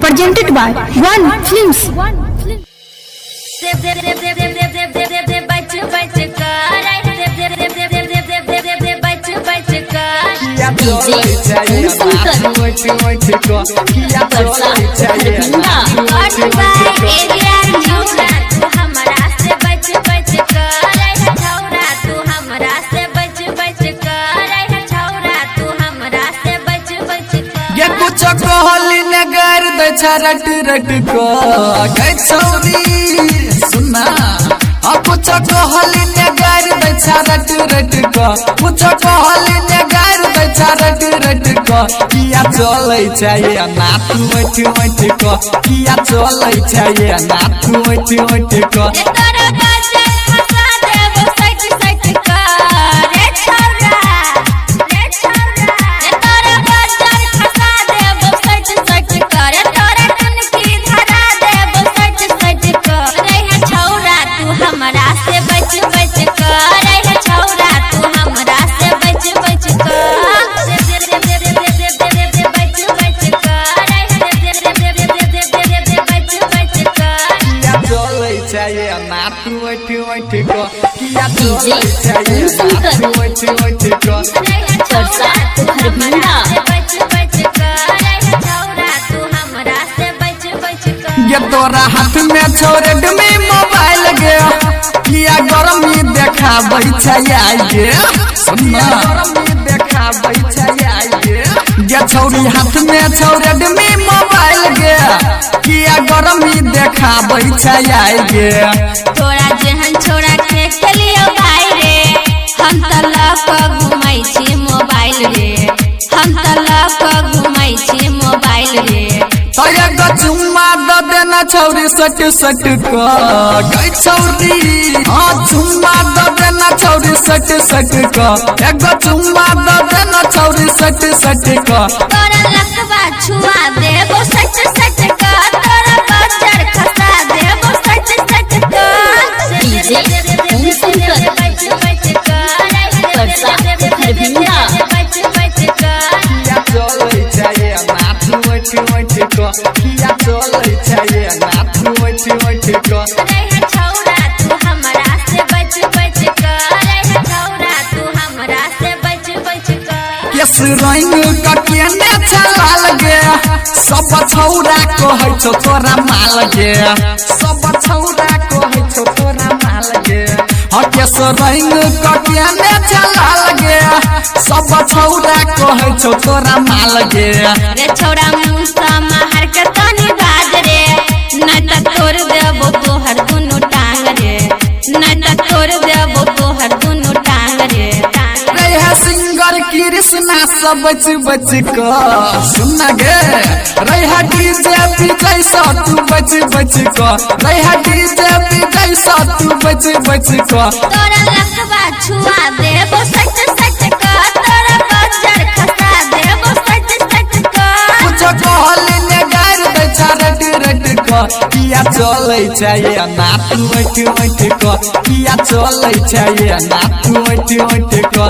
presented by One Films. कहली नगर रट रट को छौरी सुना कुछ कहली नगर रट रट को कुछ कहली नगर रट रट को किया चले चाहिए नाथ मठ मठ को किया चले चाहिए नाथ मठ मठ को ये तोरा हाथ में छोरे में मोबाइल गया किया गरमी देखा गे सुनना देखा गे ये छोरी हाथ में छोरे में मोबाइल गया किया गरमी देखा गे तोरा जेहन छोरा के खेलियो भाई रे हम त लक घुमै छी मोबाइल रे हम त लक घुमै छी मोबाइल रे तो एगो चुम्मा द देना छौरी सट सट को गई छौरी हां चुम्मा द देना छौरी सट सट को एगो चुम्मा द देना छौरी सट सट को तोरा लकवा छुआ देबो सट सट को तोरा बच्चर खसा देबो सट सट को डीजे किया चले चाहिए नाथ मठ मठ को रे छौरा तू हमरा से बच बच कर रे छौरा तू हमरा से बच बच कर केस रंग का केने चला लगे सब छौरा कहै छौ तोरा माल गे सब छौरा कहै छौ तोरा माल गे केस रंग का केने चला लगे सब छौरा कहै छौ तोरा माल गे रे छौरा मुसा मार के तनी बाज रे न त तोड़ देबो तोहर दुनु टांग रे न त तोड़ देबो तोहर दुनु टांग रे रे सिंगर कृष्णा सब बच बच को सुन गे रे डीजे विजय सा तू बच बच को रे डीजे विजय सा तू बच बच को तोरा लकवा छुआ देबो सच सच को तोरा बच्चर खसा देबो सच सच को कुछ कहली नगर रट रट को किया चले चाहिए नाथ मठ मठ को किया चले चाहिए नाथ मठ मठ को